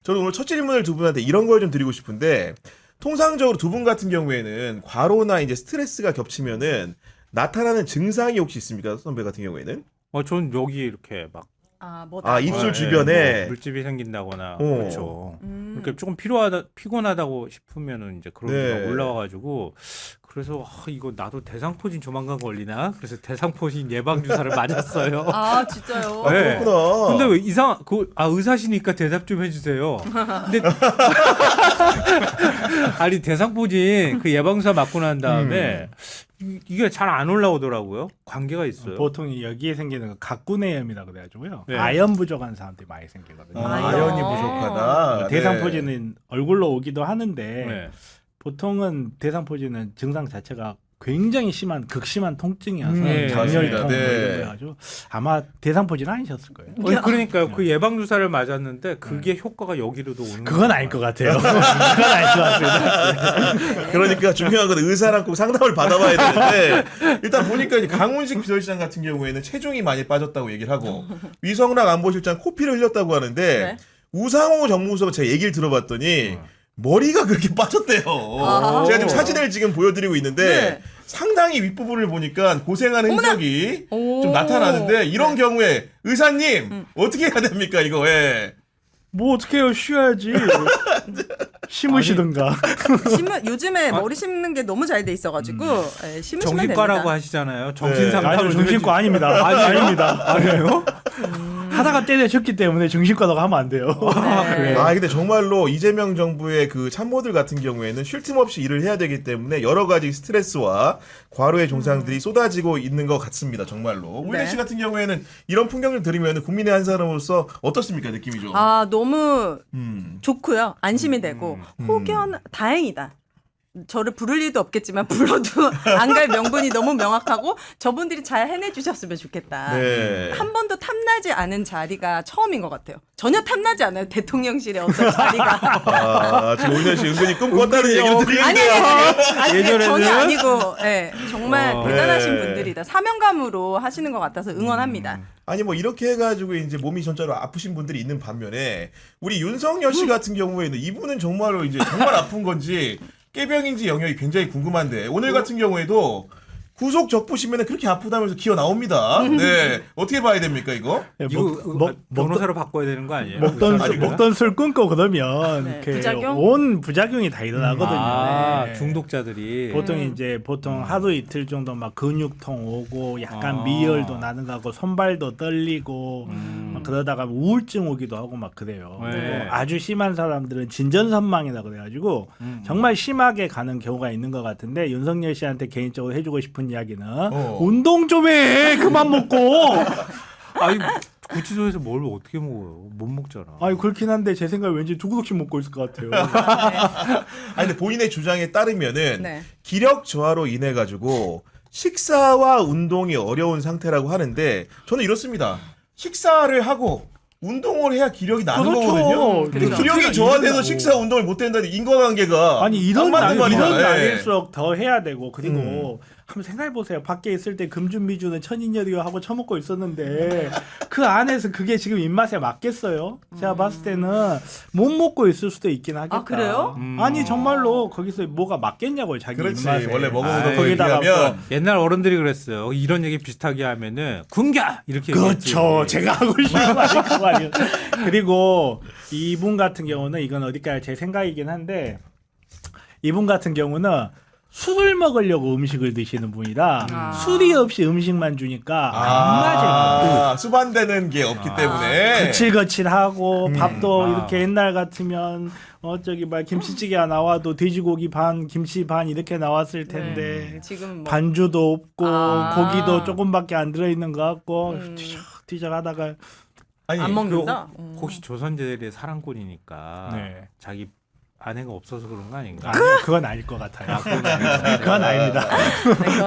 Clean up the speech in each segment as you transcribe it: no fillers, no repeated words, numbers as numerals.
저는 오늘 첫 질문을 두 분한테 이런 걸 좀 드리고 싶은데 통상적으로 두 분 같은 경우에는 과로나 이제 스트레스가 겹치면은 나타나는 증상이 혹시 있습니까? 선배 같은 경우에는? 전 여기 이렇게 막 입술 주변에 뭐 물집이 생긴다거나 어. 그렇죠. 그러니까 조금 피곤하다고 싶으면은 이제 그런 게 네. 막 올라와가지고 그래서 이거 나도 대상포진 조만간 걸리나? 그래서 대상포진 예방 주사를 맞았어요. 아 진짜요? 네. 그렇구나. 근데 왜 의사시니까 대답 좀 해주세요. 근데 아니 대상포진 그 예방주사 맞고 난 다음에 이게 잘 안 올라오더라고요. 관계가 있어요. 보통 여기에 생기는 거 각구내염이라 그래가지고요. 네. 아연 부족한 사람들이 많이 생기거든요. 아연이 부족하다. 대상포진은 얼굴로 오기도 하는데 네. 보통은 대상포진은 증상 자체가 굉장히 심한 극심한 통증이어서 네, 장열통 맞습니다. 뭐 네. 이런 거 해가지고 아마 대상포진 아니셨을 거예요. 그러니까요. 그 예방 주사를 맞았는데 그게 효과가 여기로도 오는 그건 아닐 것 같아요. 그건 아닐 것 같습니다. 그러니까 중요한 건 의사랑 꼭 상담을 받아봐야 되는데 일단 보니까 이제 강훈식 비서실장 같은 경우에는 체중이 많이 빠졌다고 얘기를 하고 위성락 안보실장 코피를 흘렸다고 하는데 네. 우상호 정무수석 제가 얘기를 들어봤더니 머리가 그렇게 빠졌대요. 아. 제가 지금 사진을 지금 보여드리고 있는데 네. 상당히 윗부분을 보니까 고생하는 어머나! 흔적이 오. 좀 나타나는데 이런 네. 경우에 의사님 어떻게 해야 됩니까 이거? 예. 뭐 어떻게 해요? 쉬어야지. 심으시든가. 요즘에 머리 심는 게 너무 잘 돼 있어가지고 예, 심으시면 정신과라고 됩니다. 하시잖아요. 정신상 아니요, 정신과 아닙니다. 아닙니다. 아니에요? 하다가 때려쳤기 때문에 정신과라고 하면 안 돼요. 네. 근데 정말로 이재명 정부의 그 참모들 같은 경우에는 쉴 틈 없이 일을 해야 되기 때문에 여러 가지 스트레스와 과로의 종상들이 쏟아지고 있는 것 같습니다. 정말로. 우일혜 씨 같은 경우에는 이런 풍경을 들으면 국민의 한 사람으로서 어떻습니까? 느낌이 좀. 너무 음. 좋고요. 안심이 되고 혹여 다행이다. 저를 부를 일도 없겠지만 불러도 안 갈 명분이 너무 명확하고 저분들이 잘 해내주셨으면 좋겠다. 네. 한 번도 탐나지 않은 자리가 처음인 것 같아요. 전혀 탐나지 않아요. 대통령실의 어떤 자리가. 지금 오일혜 씨 은근히 꿈꿨다는 얘기를 아니, 드리는데요. 아니, 예전에는? 전혀 아니고, 예, 정말 대단하신 네. 분들이다. 사명감으로 하시는 것 같아서 응원합니다. 아니 뭐 이렇게 해가지고 이제 몸이 전체로 아프신 분들이 있는 반면에 우리 윤석열 씨 같은 경우에는 이분은 정말로 이제 정말 아픈 건지 깨병인지 영역이 굉장히 궁금한데 오늘 같은 경우에도 구속 적부시면 그렇게 아프다면서 기어 나옵니다. 네, 어떻게 봐야 됩니까 이거? 이거 변호사로 바꿔야 되는 거 아니에요? 먹던 술 끊고 그러면 네, 이렇게 부작용? 온 부작용이 다 일어나거든요. 네. 중독자들이 보통 하루 이틀 정도 막 근육통 오고 약간 아. 미열도 나는 거 하고 손발도 떨리고 막 그러다가 우울증 오기도 하고 막 그래요. 네. 그리고 아주 심한 사람들은 진전선망이라 그래가지고 정말 심하게 가는 경우가 있는 것 같은데 윤석열 씨한테 개인적으로 해주고 싶은 이야기는 운동 좀 해. 그만 먹고. 아니 구치소에서 뭘 어떻게 먹어요? 못 먹잖아. 아니 그렇긴 한데 제 생각에 왠지 두 그릇씩 먹고 있을 것 같아요. 근데 본인의 주장에 따르면은 네. 기력 저하로 인해 가지고 식사와 운동이 어려운 상태라고 하는데 저는 이렇습니다. 식사를 하고 운동을 해야 기력이 나는 그렇죠. 거거든요. 그러니까. 기력이 저하돼서 이런다고. 식사 운동을 못 된다는 인과관계가 아니 이런 딱 맞는 말이야. 예. 날일수록 더 해야 되고 그리고 한번 생각해 보세요. 밖에 있을 때 금준미주는 천인열이요 하고 처먹고 있었는데 그 안에서 그게 지금 입맛에 맞겠어요? 제가 봤을 때는 못 먹고 있을 수도 있긴 하겠다. 아, 그래요? 아니 정말로 거기서 뭐가 맞겠냐고요 자기 그렇지. 입맛에. 원래 먹어보던 거에 거기다가 비하면 옛날 어른들이 그랬어요. 이런 얘기 비슷하게 하면은 굶겨 이렇게 그렇죠. 얘기했지. 제가 하고 싶은 말이 그 말이에요. 그리고 이분 같은 경우는 이건 어디까지 제 생각이긴 한데 이분 같은 경우는 술을 먹으려고 음식을 드시는 분이라 술이 없이 음식만 주니까 안 맞아요. 수반되는 게 없기 때문에 거칠거칠하고 밥도 이렇게 옛날 같으면 저기 막 김치찌개가 나와도 돼지고기 반 김치 반 이렇게 나왔을 텐데 지금 뭐 반주도 없고 아. 고기도 조금밖에 안 들어있는 것 같고 뒤적뒤적 하다가 아니 안 먹는다. 혹시 조선제들의 사랑꾼이니까 네. 자기 아내가 없어서 그런 거 아닌가? 아니요 그건 아닐 것 같아요. 그건 아닙니다.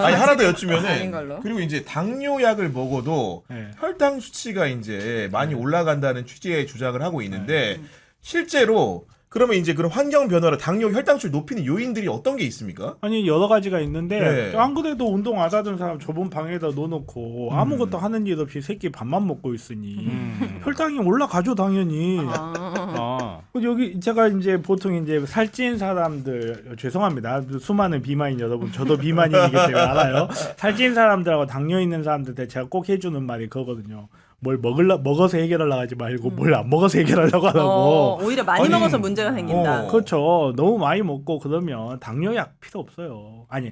아니 하나 더 아닌 여쭈면은 걸로. 그리고 이제 당뇨약을 먹어도 네. 혈당 수치가 이제 많이 올라간다는 취지의 주장을 하고 있는데 실제로 그러면 이제 그런 환경 변화로 당뇨 혈당술 높이는 요인들이 어떤 게 있습니까? 아니 여러 가지가 있는데 네. 안 그래도 운동 안 하던 사람 좁은 방에다 넣어놓고 아무것도 하는 일 없이 새끼 밥만 먹고 있으니 혈당이 올라가죠 당연히. 아. 여기 제가 이제 보통 이제 살찐 사람들 죄송합니다 수많은 비만인 여러분 저도 비만인이기 때문에 알아요. 살찐 사람들하고 당뇨 있는 사람들한테 제가 꼭 해주는 말이 그거거든요. 뭘 먹어서 해결하려고 하지 말고 뭘 안 먹어서 해결하려고 하라고. 오히려 많이 아니, 먹어서 문제가 생긴다. 그렇죠. 너무 많이 먹고 그러면 당뇨약 필요 없어요. 아니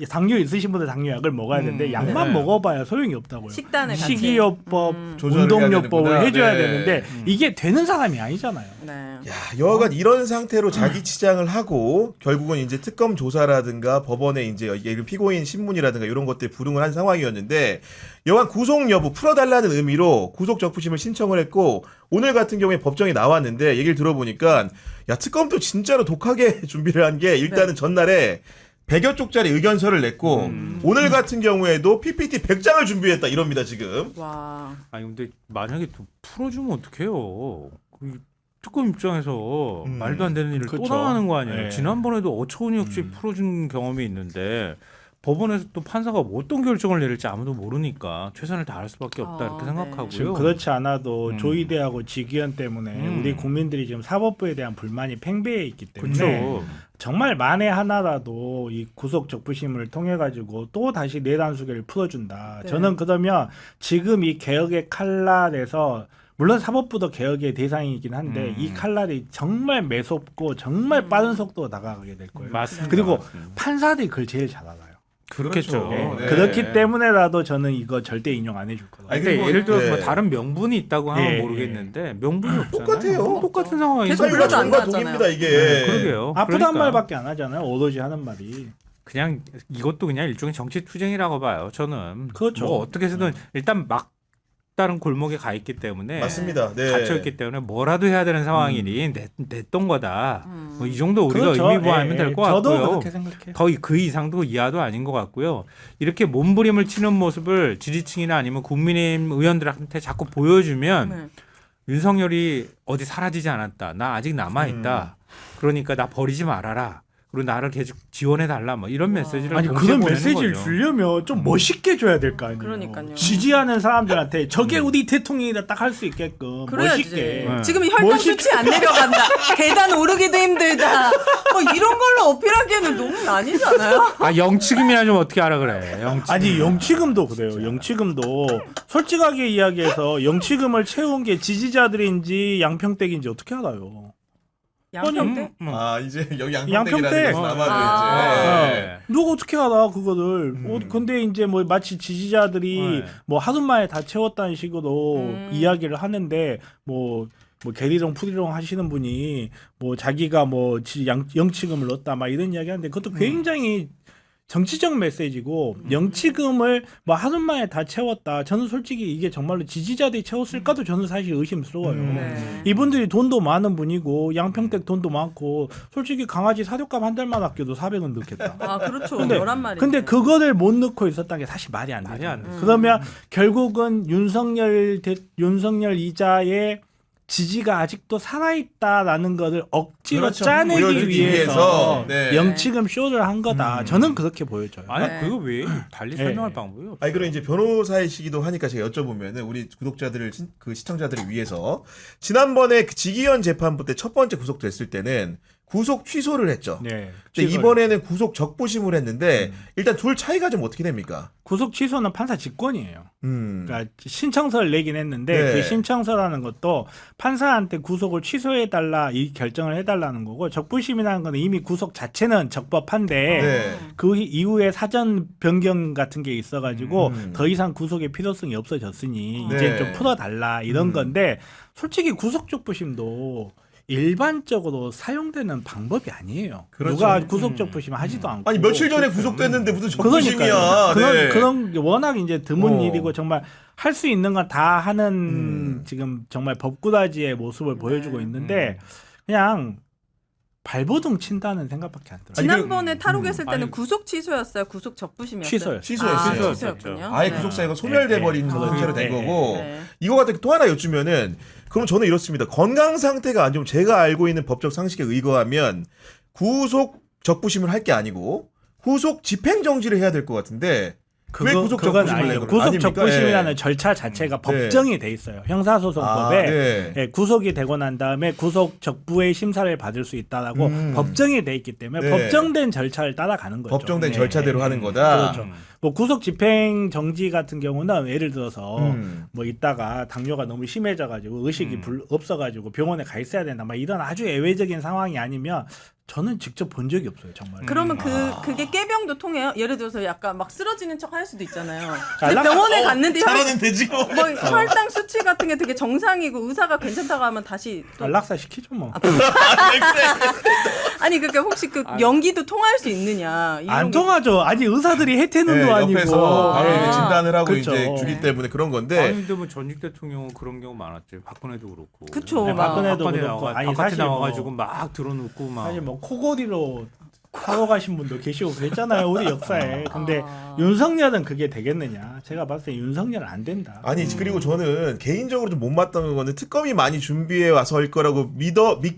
당뇨 있으신 분들 당뇨약을 먹어야 되는데 약만 네. 먹어봐야 소용이 없다고요. 식단을 같이. 식이요법, 조절을 운동요법을 해야 해줘야 되는구나. 되는데 이게 되는 사람이 아니잖아요. 네. 야, 여하간 이런 상태로 자기 치장을 하고 결국은 이제 특검 조사라든가 법원에 이제 예를 피고인 신문이라든가 이런 것들 불응을 한 상황이었는데 여하간 구속 여부 풀어달라는 의미로 구속 적부심을 신청을 했고 오늘 같은 경우에 법정에 나왔는데 얘기를 들어보니까 야 특검도 진짜로 독하게 준비를 한 게 일단은 전날에 100여 쪽짜리 의견서를 냈고 오늘 같은 경우에도 PPT 100장을 준비했다 이럽니다 지금. 와. 아니 근데 만약에 또 풀어주면 어떡해요? 그 특검 입장에서 말도 안 되는 일을 또 그쵸. 당하는 거 아니에요? 네. 지난번에도 어처구니 없이 풀어준 경험이 있는데 법원에서 또 판사가 뭐 어떤 결정을 내릴지 아무도 모르니까 최선을 다할 수밖에 없다 이렇게 네. 생각하고요. 지금 그렇지 않아도 조의대하고 직위원 때문에 우리 국민들이 지금 사법부에 대한 불만이 팽배해 있기 때문에 그렇죠. 정말 만에 하나라도 이 구속 적부심을 통해 가지고 또 다시 내단수계를 풀어준다. 네. 저는 그러면 지금 이 개혁의 칼날에서 물론 사법부도 개혁의 대상이긴 한데 이 칼날이 정말 매섭고 정말 빠른 속도로 나가게 될 거예요. 맞습니다. 그리고 맞습니다. 판사들이 그걸 제일 잘 알아요. 그렇겠죠. 그렇죠. 네. 그렇기 때문에라도 저는 이거 절대 인용 안 해줄 거예요. 아니, 근데 그리고 예를 들어서 뭐 네. 다른 명분이 있다고 하면 예, 모르겠는데 명분이 없잖아요. 똑같아요. 똑같은 상황이 계속 사유가 불러도 안 정과 나왔잖아요. 동입니다 이게. 그러게요. 아프단 그러니까 말밖에 안 하잖아요. 오로지 하는 말이. 그냥 이것도 그냥 일종의 정치 투쟁이라고 봐요. 저는 그렇죠. 뭐 어떻게 해서든 일단 막 다른 골목에 가 있기 때문에 맞습니다. 네. 갇혀 있기 때문에 뭐라도 해야 되는 상황이니 냈던 거다. 뭐 이 정도 우리가 그렇죠. 의미 부여하면 될 것 저도 같고요. 그렇게 생각해요. 더 그 이상도 이하도 아닌 것 같고요. 이렇게 몸부림을 치는 모습을 지지층이나 아니면 국민의힘 의원들한테 자꾸 보여주면 네. 윤석열이 어디 사라지지 않았다. 나 아직 남아 있다. 그러니까 나 버리지 말아라. 그리고 나를 계속 지원해 달라. 뭐 이런 메시지를 아니 동시에 그런 보내는 메시지를 거죠. 주려면 좀 멋있게 줘야 될 거 아니에요. 그러니까요. 지지하는 사람들한테 저게 우리 대통령이다 딱 할 수 있게끔 그래야지. 멋있게. 네. 지금 혈당 멋있게. 수치 안 내려간다. 계단 오르기도 힘들다. 뭐 이런 걸로 어필하기에는 너무 아니잖아요. 아 영치금이나 좀 어떻게 하라 그래. 영치금. 아니 영치금도 그래요. 영치금도 솔직하게 이야기해서 영치금을 채운 게 지지자들인지 양평댁인지 어떻게 알아요? 양평대? 아 이제 여기 양평대. 양평댁이라는 것은 아마도 아. 이제 네. 누가 어떻게 알아 그거를? 근데 이제 뭐 마치 지지자들이 네. 뭐 하루 만에 다 채웠다는 식으로 이야기를 하는데 뭐 게리롱 푸리롱 하시는 분이 뭐 자기가 뭐 영치금을 넣었다 막 이런 이야기 하는데 그것도 굉장히 정치적 메시지고 영치금을 뭐 하루 만에 다 채웠다. 저는 솔직히 이게 정말로 지지자들이 채웠을까도 저는 사실 의심스러워요. 네. 이분들이 돈도 많은 분이고 양평댁 돈도 많고 솔직히 강아지 사료값 한 달만 아껴도 400원 넣겠다. 아 그렇죠. 근데- 열한 마리. 근데 그거를 못 넣고 있었다는 게 사실 말이 안 말이 되죠. 안 되죠. 그러면 결국은 윤석열 이자의 지지가 아직도 살아있다라는 것을 억지로 그렇죠. 짜내기 보여주기 위해서 위해서, 네. 영치금 쇼를 한 거다. 저는 그렇게 보여져요. 아니 네. 그거 왜 달리 네. 설명할 방법이 없어요. 아니 그럼 이제 변호사이시기도 하니까 제가 여쭤보면은 우리 구독자들을 그 시청자들을 위해서 지난번에 그 지기현 재판부 때 첫 번째 구속됐을 때는 구속 취소를 했죠. 네. 근데 이번에는 구속 적부심을 했는데 일단 둘 차이가 좀 어떻게 됩니까? 구속 취소는 판사 직권이에요. 음. 그러니까 신청서를 내긴 했는데 네. 그 신청서라는 것도 판사한테 구속을 취소해달라 이 결정을 해달라는 거고 적부심이라는 거는 이미 구속 자체는 적법한데 네. 그 이후에 사전 변경 같은 게 있어가지고 더 이상 구속의 필요성이 없어졌으니 네. 이제 좀 풀어달라 이런 건데 솔직히 구속 적부심도 일반적으로 사용되는 방법이 아니에요. 그렇죠. 누가 구속 적부심 하지도 않고 아니 며칠 전에 구속됐는데 무슨 적부심이야. 그러니까요. 네. 그런 게 워낙 이제 드문 어. 일이고 정말 할 수 있는 건 다 하는 지금 정말 법꾸라지의 모습을 보여주고 있는데 그냥 발버둥 친다는 생각밖에 안 들어요. 지난번에 탈옥했을 때는 아니, 구속 취소였어요. 구속 적부심이었어요. 취소요. 취소했어요. 아, 취소였군요. 아예 네. 구속사유가 소멸돼 버린 네. 형태로 된 네. 거고 네. 이거 같은 또 하나 여쭈면은 그럼 저는 이렇습니다. 건강 상태가 안 좋으면 제가 알고 있는 법적 상식에 의거하면 구속 적부심을 할 게 아니고 후속 집행정지를 해야 될 것 같은데 왜 구속 그건 적부심을 아니에요. 내는 구속 아닙니까? 적부심이라는 예. 절차 자체가 네. 법정이 돼 있어요. 형사소송법에 아, 네. 예, 구속이 되고 난 다음에 구속 적부의 심사를 받을 수 있다라고 법정이 돼 있기 때문에 네. 법정된 절차를 따라가는 거죠. 법정된 네. 절차대로 하는 거다. 그렇죠. 뭐 구속 집행 정지 같은 경우는 예를 들어서 음. 뭐 있다가 당뇨가 너무 심해져가지고 의식이 없어가지고 병원에 가 있어야 된다. 막 이런 아주 예외적인 상황이 아니면 저는 직접 본 적이 없어요, 정말. 그러면 그게 깨병도 통해요? 예를 들어서 약간 막 쓰러지는 척 할 수도 있잖아요. 자, 근데 병원에 갔는데 잘하는 되지. 뭐 혈당 수치 같은 게 되게 정상이고 의사가 괜찮다고 하면 다시 또 안락사 시키죠 뭐. 아니 그러니까 혹시 그 연기도 통할 수 있느냐? 이런 안 게- 통하죠. 아니 의사들이 해태는도 네, 아니고. 옆에서 바로 이제 아. 진단을 하고 그렇죠. 이제 주기 때문에 그런 건데 아니 근데 뭐 전직 대통령은 그런 경우 많았죠. 박근혜도 그렇고. 그쵸, 네, 막. 박근혜도 바깥에 그렇고. 나와, 아니, 바깥에 사실 나와가지고 뭐- 막 들어놓고 막. 사실 뭐 코골이로 사고 가신 분도 계시고 그랬잖아요, 우리 역사에. 근데 아. 윤석열은 그게 되겠느냐? 제가 봤을 때 윤석열은 안 된다. 아니 그리고 저는 개인적으로 좀 못마땅한 거는 특검이 많이 준비해 와서일 거라고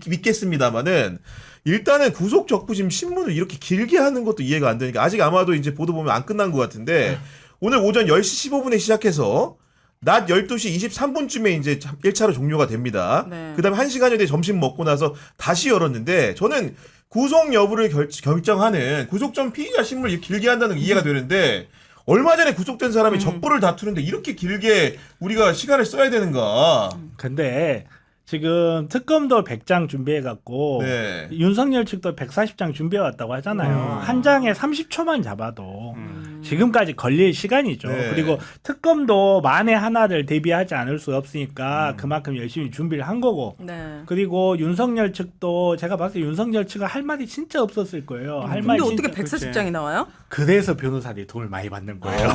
믿겠습니다만은 일단은 구속 적부심 신문을 이렇게 길게 하는 것도 이해가 안 되니까 아직 아마도 이제 보도 보면 안 끝난 것 같은데 오늘 오전 10시 15분에 시작해서 낮 12시 23분쯤에 이제 1차로 종료가 됩니다. 네. 그다음에 1시간여 뒤에 점심 먹고 나서 다시 열었는데 저는 구속 여부를 결정하는 구속 전 피의자 신문을 이렇게 길게 한다는 게 이해가 되는데 얼마 전에 구속된 사람이 적부를 다투는데 이렇게 길게 우리가 시간을 써야 되는가? 근데 지금 특검도 100장 준비해 갖고 네. 윤석열 측도 140장 준비해 왔다고 하잖아요. 한 장에 30초만 잡아도 지금까지 걸릴 시간이죠. 네. 그리고 특검도 만에 하나를 대비하지 않을 수 없으니까 그만큼 열심히 준비를 한 거고. 네. 그리고 윤석열 측도 제가 봤을 때 윤석열 측은 할 말이 진짜 없었을 거예요. 할 근데 말이 어떻게 진짜 140장이 나와요? 그래서 변호사들이 돈을 많이 받는 거예요.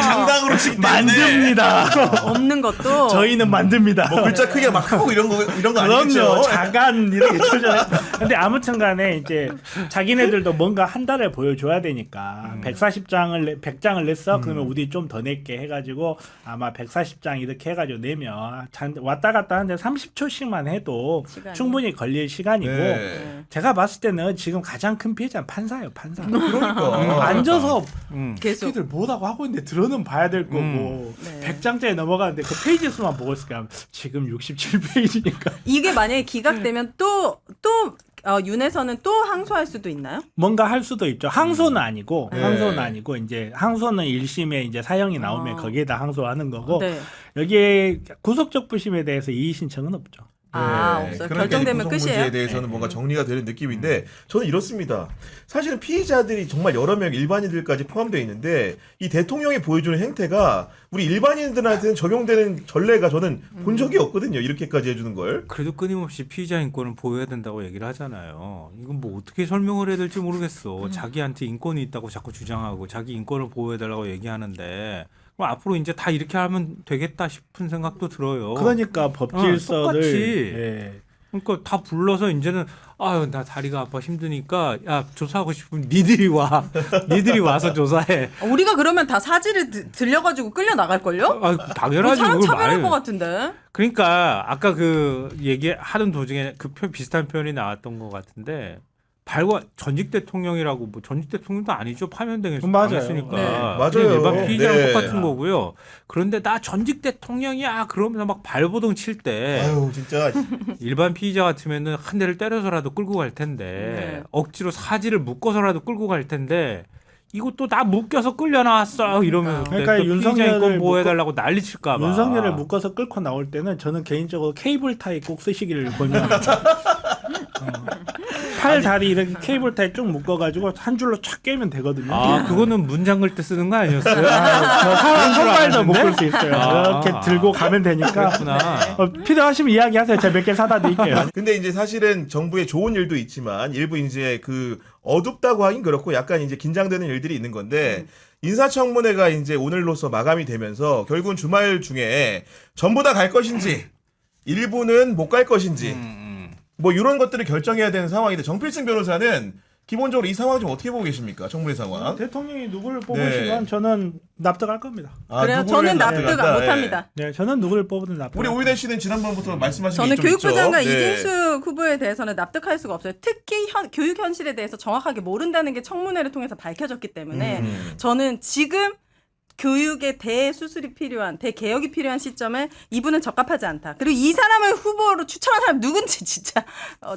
장당으로 치기 때문에 만듭니다. 없는 것도 저희는 만듭니다. 뭐 글자 크기가 막 크고 이런 거 아니겠죠? 그럼요. 자간 이렇게 조절해. 근데 아무튼간에 이제 자기네들도 뭔가 한 달을 보여줘야 되니까 100장을 냈어. 그러면 우리 좀 더 낼게 해가지고 아마 140장 이렇게 해가지고 내면 왔다 갔다 하는데 30초씩만 해도 시간이. 충분히 걸릴 시간이고 네. 제가 봤을 때는 지금 가장 큰 피해자는 판사예요. 판사. 그러니까 앉아서 계속 새끼들 뭐라고 하고 있는데 들어는 봐야 될 거고 네. 100장짜리 넘어가는데 그 페이지 수만 보고 있을까 지금 67페이지니까 이게 만약에 기각되면 또 윤에서는 또 항소할 수도 있나요? 뭔가 할 수도 있죠. 항소는 아니고 네. 항소는 아니고 이제 항소는 1심에 이제 사형이 나오면 아. 거기에다 항소하는 거고 네. 여기에 구속적 부심에 대해서 이의 신청은 없죠. 아, 네. 없어요. 그러니까 결정되면 구속 끝이에요. 문제에 대해서는 뭔가 정리가 되는 느낌인데 저는 이렇습니다. 사실은 피의자들이 정말 여러 명 일반인들까지 포함되어 있는데 이 대통령이 보여주는 행태가 우리 일반인들한테는 적용되는 전례가 저는 본 적이 없거든요. 이렇게까지 해주는 걸. 그래도 끊임없이 피의자 인권을 보호해야 된다고 얘기를 하잖아요. 이건 뭐 어떻게 설명을 해야 될지 모르겠어. 자기한테 인권이 있다고 자꾸 주장하고 자기 인권을 보호해달라고 얘기하는데 그럼 앞으로 이제 다 이렇게 하면 되겠다 싶은 생각도 들어요. 그러니까 법질서를 똑같이. 예. 그러니까 다 불러서 이제는 아유 나 다리가 아파 힘드니까 야 조사하고 싶으면 니들이 와. 니들이 와서 조사해. 우리가 그러면 다 사지를 들려가지고 끌려 나갈걸요? 아, 당연하지. 사람 그걸 차별할 말해. 것 같은데. 그러니까 아까 그 얘기하는 도중에 그 비슷한 표현이 나왔던 것 같은데 전직 대통령이라고 뭐 전직 대통령도 아니죠. 파면당했으니까. 맞아요. 네. 맞아요. 일반 피의자랑 네. 똑같은 거고요. 그런데 나 전직 대통령이야 그러면서 막 발버둥 칠 때 아유 진짜 일반 피의자 같으면은 한 대를 때려서라도 끌고 갈 텐데 네. 억지로 사지를 묶어서라도 끌고 갈 텐데 이것도 나 묶여서 끌려 나왔어 이러면서 그러니까 또 피의자 윤석열을 인권 보호해달라고 난리 칠까봐. 윤석열을 묶어서 끌고 나올 때는 저는 개인적으로 케이블 타이 꼭 쓰시기를 권유합니다. 팔 다리 이렇게 케이블 타이 쭉 묶어가지고 한 줄로 쫙 깨면 되거든요. 아 그거는 문 잠글 때 쓰는 거 아니었어요? 저 사람 손발도 묶을 수 있어요. 아. 이렇게 들고 가면 되니까. 그렇구나. 필요하시면 이야기하세요. 제가 몇 개 사다 드릴게요. 근데 이제 사실은 정부의 좋은 일도 있지만 일부 이제 그 어둡다고 하긴 그렇고 약간 이제 긴장되는 일들이 있는 건데 인사청문회가 이제 오늘로서 마감이 되면서 결국은 주말 중에 전부 다 갈 것인지 일부는 못 갈 것인지 뭐 이런 것들을 결정해야 되는 상황인데 정필승 변호사는 기본적으로 이 상황 좀 어떻게 보고 계십니까? 청문회 상황. 대통령이 누구를 뽑으시면 저는 납득할 겁니다. 아, 그래요? 누구를 저는 납득 납득한다. 못합니다. 네, 저는 누구를 뽑든 납득. 우리 오유대 씨는 지난번부터 말씀하신 저는 게 좀 교육부 있죠. 장관 네. 이진숙 후보에 대해서는 납득할 수가 없어요. 특히 교육 현실에 대해서 정확하게 모른다는 게 청문회를 통해서 밝혀졌기 때문에 저는 지금 교육의 대수술이 필요한, 대개혁이 필요한 시점에 이분은 적합하지 않다. 그리고 이 사람을 후보로 추천한 사람 누군지 진짜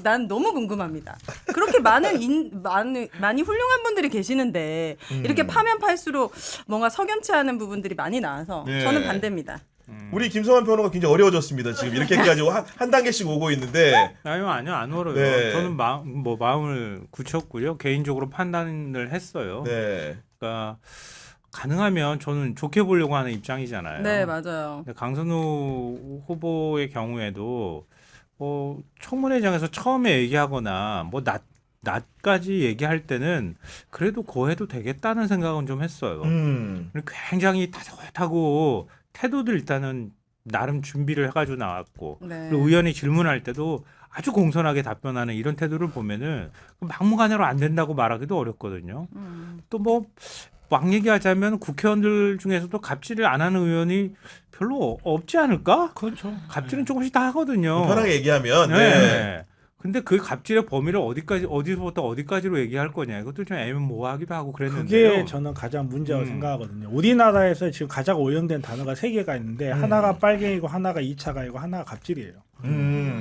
난 너무 궁금합니다. 그렇게 많이 훌륭한 분들이 계시는데 이렇게 파면 팔수록 뭔가 석연치 않은 부분들이 많이 나와서 네. 저는 반대입니다. 우리 김성환 변호가 굉장히 어려워졌습니다. 지금 이렇게까지 한 단계씩 오고 있는데. 아니요, 안 어려요. 네. 저는 마음을 굳혔고요. 개인적으로 판단을 했어요. 네. 그러니까 가능하면 저는 좋게 보려고 하는 입장이잖아요. 네, 맞아요. 근데 강선우 후보의 경우에도 청문회장에서 처음에 얘기하거나 낮까지 얘기할 때는 그래도 고해도 되겠다는 생각은 좀 했어요. 굉장히 따뜻하고 태도도 일단은 나름 준비를 해가지고 나왔고 네. 그리고 의원이 질문할 때도 아주 공손하게 답변하는 이런 태도를 보면은 막무가내로 안 된다고 말하기도 어렵거든요. 또 막 얘기하자면 국회의원들 중에서도 갑질을 안 하는 의원이 별로 없지 않을까? 그렇죠. 갑질은 조금씩 다 하거든요. 편하게 얘기하면. 네. 네. 근데 그 갑질의 범위를 어디서부터 어디까지로 얘기할 거냐 이것도 좀 애매모호하기도 하고 그랬는데요. 그게 저는 가장 문제라고 생각하거든요. 우리나라에서 지금 가장 오염된 단어가 3개가 있는데 하나가 빨갱이고 하나가 2차가이고 하나가 갑질이에요.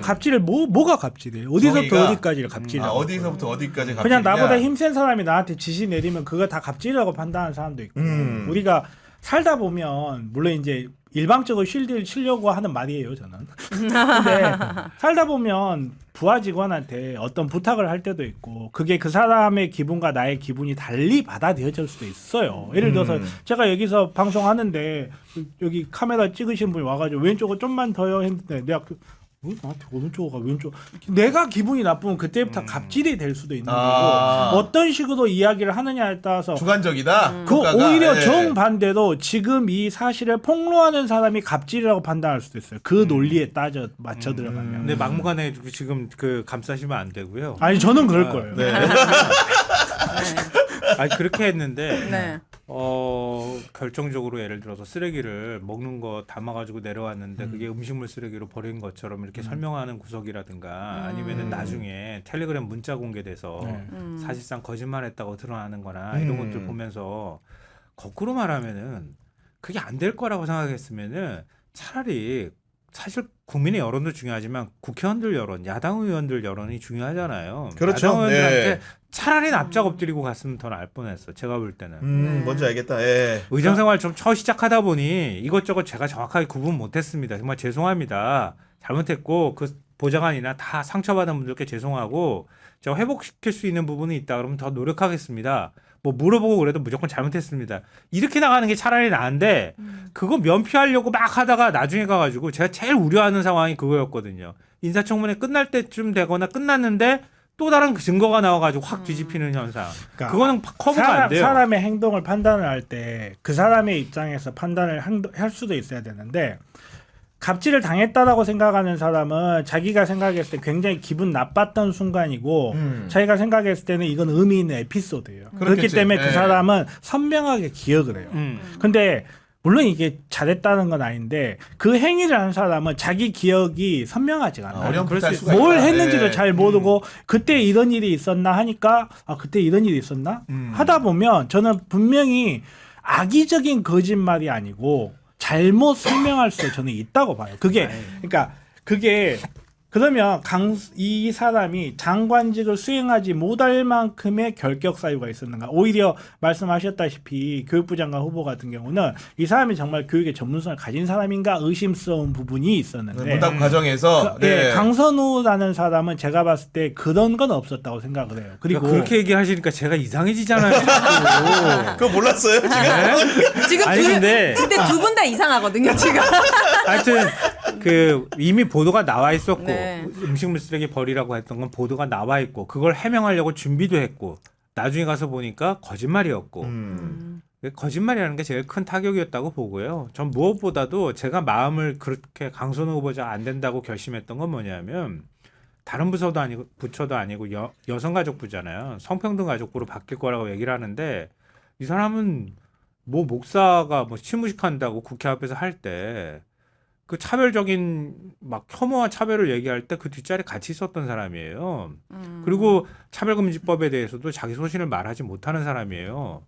갑질을 뭐가 갑질이에요? 어디서부터 정의가- 어디까지를 갑질이라고? 어디서부터 어디까지 갑질이냐. 그냥 나보다 힘센 사람이 나한테 지시 내리면 그거 다 갑질이라고 판단하는 사람도 있고 우리가 살다 보면 물론 이제 일방적으로 쉴드를 치려고 하는 말이에요 저는. 근데 살다 보면 부하 직원한테 어떤 부탁을 할 때도 있고 그게 그 사람의 기분과 나의 기분이 달리 받아들여질 수도 있어요. 예를 들어서 제가 여기서 방송하는데 여기 카메라 찍으신 분이 와가지고 왼쪽으로 좀만 더요 했는데 내가 나한테 오른쪽가 왼쪽 내가 기분이 나쁘면 그때부터 갑질이 될 수도 있는 거고 어떤 식으로 이야기를 하느냐에 따라서 주관적이다. 그 국가가. 오히려 예. 정반대로 지금 이 사실을 폭로하는 사람이 갑질이라고 판단할 수도 있어요. 그 논리에 맞춰 들어가면. 근데 막무가내 지금 감싸시면 안 되고요. 아니 저는 그럴 거예요. 네. 아니 그렇게 했는데 네. 결정적으로 예를 들어서 쓰레기를 먹는 거 담아가지고 내려왔는데 그게 음식물 쓰레기로 버린 것처럼 이렇게 설명하는 구석이라든가 아니면은 나중에 텔레그램 문자 공개돼서 사실상 거짓말했다고 드러나는 거나 이런 것들 보면서 거꾸로 말하면은 그게 안 될 거라고 생각했으면은 차라리 사실 국민의 여론도 중요하지만 국회의원들 여론, 야당 의원들 여론이 중요하잖아요. 그렇죠. 야당 의원들한테 네. 차라리 납작 엎드리고 갔으면 더 나을 뻔했어. 제가 볼 때는. 뭔지 알겠다. 예. 의정생활 좀 처음 시작하다 보니 이것저것 제가 정확하게 구분 못했습니다. 정말 죄송합니다. 잘못했고 그 보좌관이나 다 상처받은 분들께 죄송하고 제가 회복시킬 수 있는 부분이 있다 그러면 더 노력하겠습니다. 물어보고 그래도 무조건 잘못했습니다. 이렇게 나가는 게 차라리 나은데 그거 면피하려고 막 하다가 나중에 가가지고 제가 제일 우려하는 상황이 그거였거든요. 인사청문회 끝날 때쯤 되거나 끝났는데 또 다른 증거가 나와가지고 확 뒤집히는 현상. 그러니까 그거는 커버가 안 돼요. 사람의 행동을 판단을 할 때 그 사람의 입장에서 판단을 할 수도 있어야 되는데 갑질을 당했다라고 생각하는 사람은 자기가 생각했을 때 굉장히 기분 나빴던 순간이고 자기가 생각했을 때는 이건 의미 있는 에피소드예요. 그렇기 그렇겠지. 때문에 그 예. 사람은 선명하게 기억을 해요. 근데 물론 이게 잘했다는 건 아닌데 그 행위를 한 사람은 자기 기억이 선명하지가 않아요. 어렴풋할 수가 뭘 있다. 했는지도 예. 잘 모르고 그때 이런 일이 있었나 하니까 그때 이런 일이 있었나 하다 보면 저는 분명히 악의적인 거짓말이 아니고 잘못 설명할 수 저는 있다고 봐요. 그게 그러니까 그게 그러면 이 사람이 장관직을 수행하지 못할 만큼의 결격 사유가 있었는가? 오히려 말씀하셨다시피 교육부 장관 후보 같은 경우는 이 사람이 정말 교육의 전문성을 가진 사람인가 의심스러운 부분이 있었는데 문답 과정에서 강선우라는 사람은 제가 봤을 때 그런 건 없었다고 생각을 해요. 그리고 그렇게 얘기하시니까 제가 이상해지잖아요. 자꾸. 그거 몰랐어요 지금? 지금 아니, 근데 두 분 다 이상하거든요, 지금. 하여튼 이미 보도가 나와 있었고 네. 음식물 쓰레기 버리라고 했던 건 보도가 나와 있고 그걸 해명하려고 준비도 했고 나중에 가서 보니까 거짓말이었고 거짓말이라는 게 제일 큰 타격이었다고 보고요. 전 무엇보다도 제가 마음을 그렇게 강선우 후보자 안 된다고 결심했던 건 뭐냐면 다른 부서도 아니고 부처도 아니고 여성가족부잖아요. 성평등가족부로 바뀔 거라고 얘기를 하는데 이 사람은 뭐 목사가 뭐 시무식한다고 국회 앞에서 할 때 그 차별적인 막 혐오와 차별을 얘기할 때 그 뒷자리에 같이 있었던 사람이에요. 그리고 차별금지법에 대해서도 자기 소신을 말하지 못하는 사람이에요.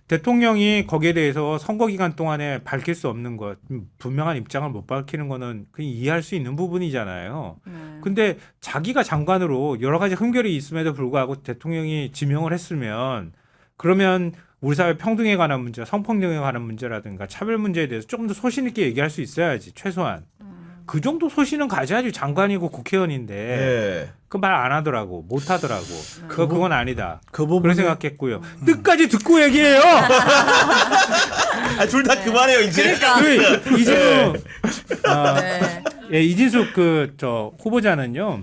대통령이 거기에 대해서 선거 기간 동안에 밝힐 수 없는 것, 분명한 입장을 못 밝히는 거는 그냥 이해할 수 있는 부분이잖아요. 근데 자기가 장관으로 여러 가지 흠결이 있음에도 불구하고 대통령이 지명을 했으면 그러면 우리 사회 평등에 관한 문제, 성평등에 관한 문제라든가 차별 문제에 대해서 조금 더 소신 있게 얘기할 수 있어야지 최소한. 그 정도 소신은 가져야지 장관이고 국회의원인데 예. 그 말 안 하더라고 못 하더라고. 그건 아니다. 그 부분 그런 생각했고요. 끝까지 듣고 얘기해요. 둘 다 그만해요 이제. 그러니까. 이진숙 네. 예, 이진숙 그 저 후보자는요.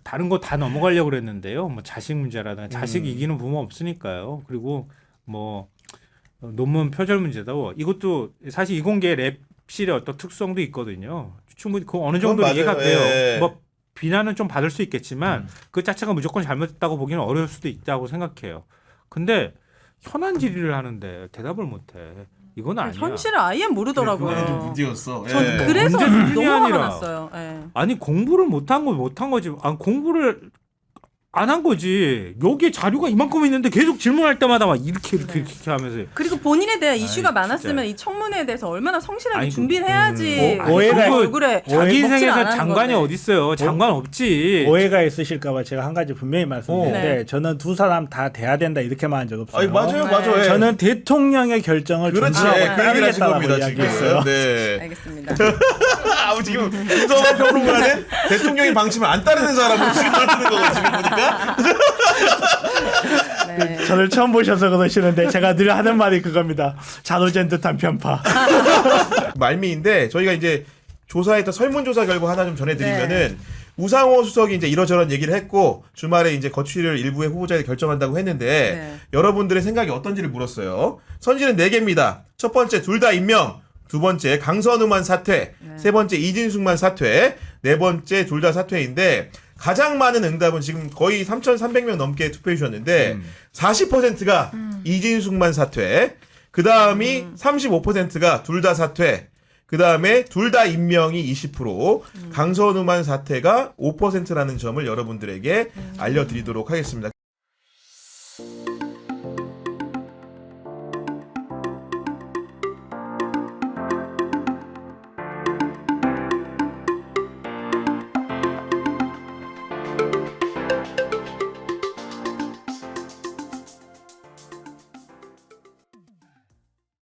다른 거 다 넘어가려고 그랬는데요. 뭐 자식 문제라든가 자식 이기는 부모 없으니까요. 그리고 뭐 논문 표절 문제도 이것도 사실 이공계 랩실의 어떤 특성도 있거든요. 충분히 그 어느 정도 그건 이해가 맞아요. 돼요. 예. 뭐 비난은 좀 받을 수 있겠지만 그 자체가 무조건 잘못했다고 보기는 어려울 수도 있다고 생각해요. 근데 현안 질의를 하는데 대답을 못해. 이건 아니야. 현실을 아예 모르더라고요. 그거는 좀 문제였어. 전 예. 그래서 문제 수준이 너무 화가 아니라. 났어요. 예. 아니 공부를 못한 거지. 아, 공부를 안 한 거지. 여기에 자료가 이만큼 있는데 계속 질문할 때마다 막 이렇게 하면서. 그리고 본인에 대한 이슈가 아이, 많았으면 진짜. 이 청문회에 대해서 얼마나 성실하게 아니, 준비를 해야지. 오해가- 얼굴에 자기 먹질 인생에서 않았는 장관이 건데. 어딨어요. 장관 없지. 오해가 있으실까봐 제가 한 가지 분명히 말씀드리는데 네. 저는 두 사람 다 돼야 된다 이렇게 말한 적 없어요. 아니 맞아요, 네. 맞아요. 예. 저는 대통령의 결정을 그렇지. 존중하고 예, 그 얘기를 하신 따르겠다라고 겁니다 이야기했어요. 지금. 네. 알겠습니다. 지금 김성환 평론가는 대통령의 방침을 안 따르는 사람으로 지금 만드는 거고 지금 보니까. 네. 저를 처음 보셔서 그러시는데 제가 늘 하는 말이 그겁니다. 잔오젠 듯한 편파. 말미인데 저희가 이제 조사했던 설문조사 결과 하나 좀 전해드리면은 우상호 수석이 이제 이러저런 얘기를 했고 주말에 이제 거취를 일부의 후보자에 결정한다고 했는데 네. 여러분들의 생각이 어떤지를 물었어요. 선지는 4개입니다. 첫 번째 둘 다 임명, 두 번째 강선우만 사퇴, 세 번째 이진숙만 사퇴, 네 번째 둘 다 사퇴인데 가장 많은 응답은 지금 거의 3,300명 넘게 투표해 주셨는데 40%가 이진숙만 사퇴, 그 다음이 35%가 둘 다 사퇴, 그 다음에 둘 다 임명이 20%, 강선우만 사퇴가 5%라는 점을 여러분들에게 알려드리도록 하겠습니다.